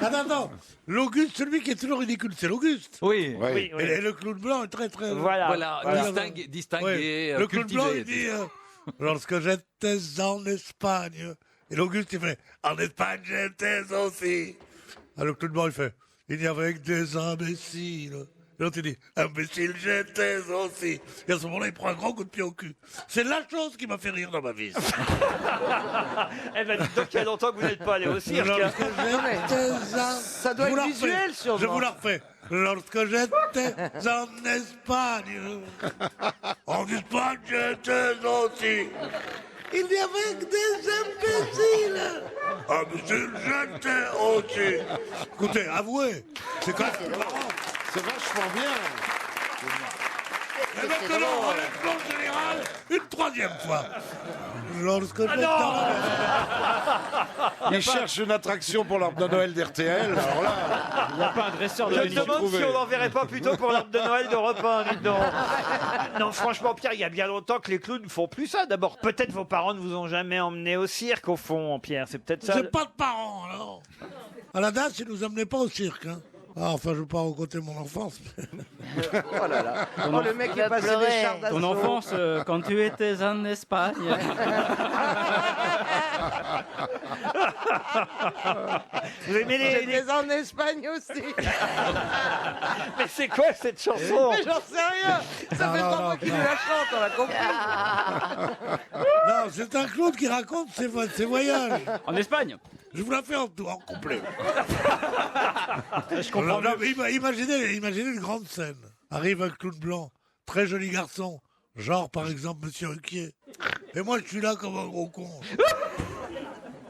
Attends, l'Auguste, celui qui est toujours ridicule, c'est l'Auguste. Oui. Oui. Et le clown blanc est très très... Voilà. Distingué, Le clown blanc, cultivé. il dit lorsque j'étais en Espagne. Et l'Auguste, il fait en Espagne, j'étais aussi. Ah, le clown blanc, il fait il y avait que des imbéciles. Et l'autre, il dit imbécile, j'étais aussi. Et à ce moment-là, il prend un grand coup de pied au cul. C'est la chose qui m'a fait rire dans ma vie. Eh ben, dites donc, il y a longtemps que vous n'êtes pas allé au cirque. Lorsque j'étais Ça doit être visuel, sûrement. Je vous la refais. Lorsque j'étais en Espagne, j'étais aussi. Il n'y avait que des imbéciles. Imbéciles, j'étais aussi. Écoutez, avouez, c'est quand même marrant. C'est vachement bien. Et maintenant, on l'explose général une troisième fois. Lorsque j'étais Ils cherchent une attraction pour l'arbre de Noël d'RTL. Alors là, Il n'y a pas un dresseur de Je me Denis. demande si on l'enverrait pas plutôt pour l'arbre de Noël d'Europe 1, dites donc. Non, franchement, Pierre, il y a bien longtemps que les clowns ne font plus ça. D'abord, peut-être vos parents ne vous ont jamais emmené au cirque, au fond, Pierre. C'est peut-être ça. J'ai pas de parents, alors. À la date, ils nous amenaient pas au cirque. Hein. Ah, enfin, je veux pas raconter mon enfance. Oh là là. Oh, le mec est passé des chars d'assaut. Ton enfance, quand tu étais en Espagne. Vous aimez les... J'étais en Espagne aussi. Mais c'est quoi cette chanson? Mais j'en sais rien. Ça fait 3 fois qu'il nous la chante, on l'a compris. Non, c'est un Claude qui raconte ses voyages. En Espagne. Je vous la fais en complet. Je comprends. Non, mais imaginez une grande scène. Arrive un clown blanc, très joli garçon, genre par exemple Monsieur Ruquier. Et moi, je suis là comme un gros con.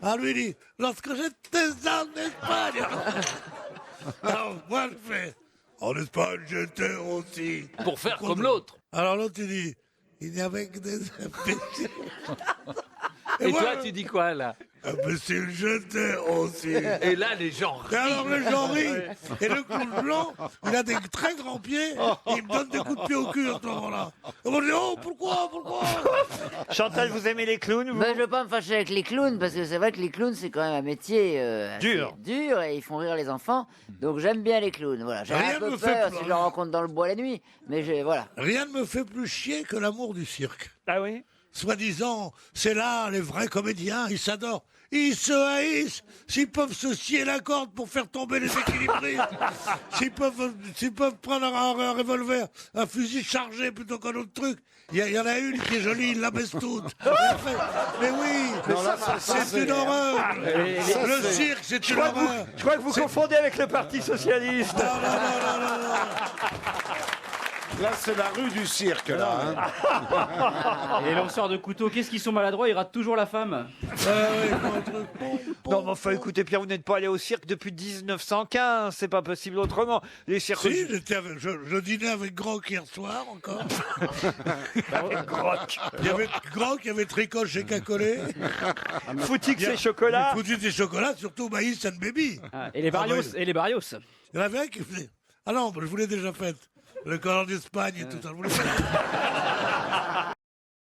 Ah, lui dit, lorsque j'étais en Espagne. Alors, moi, je fais, en Espagne, j'étais aussi. pour faire comme l'autre. Alors l'autre, il dit, il n'y avait que des imbéciles. Et moi, toi, tu dis quoi, là? Imbécile, j'étais aussi. Et là, les gens Et rient. alors les gens rient. Et le clown blanc, il a des très grands pieds. Il me donne des coups de pied au cul à ce moment-là. Et moi je dis, oh, pourquoi Chantal, vous aimez les clowns, vous? Ben, je veux pas me fâcher avec les clowns, parce que c'est vrai que les clowns, c'est quand même un métier assez Dur. dur, et ils font rire les enfants. Donc j'aime bien les clowns. Voilà. J'ai Rien un peu me fait peur peur. si je les rencontre dans le bois la nuit, mais voilà. Rien ne me fait plus chier que l'amour du cirque. Ah oui? Soi-disant, c'est là les vrais comédiens, ils s'adorent. Ils se haïssent. S'ils peuvent se scier la corde pour faire tomber les équilibristes, s'ils peuvent prendre un revolver, un fusil chargé plutôt qu'un autre truc. Il y en a une qui est jolie, ils la baissent toutes. Mais oui, c'est une horreur. Le cirque, c'est une horreur. Je crois que vous confondez avec le Parti Socialiste. Non. Là, c'est la rue du cirque, là. Hein. Et les lanceurs de couteaux, qu'est-ce qu'ils sont maladroits, ils ratent toujours la femme. Non, mais enfin, écoutez, Pierre, vous n'êtes pas allé au cirque depuis 1915. C'est pas possible autrement. Les cirques. Si, je dînais avec Groc hier soir encore. Groc. Il y avait Groc, il y avait Tricoche et Cacolé. Foutix et chocolat. Foutu des chocolats, surtout Maïs and Baby. Ah, et les Barrios, Ah, ouais. et les Barrios. Il y en avait un qui faisait. Ah non, je vous l'ai déjà faite. Le colon d'Espagne et tout ça. Je vous l'ai fait.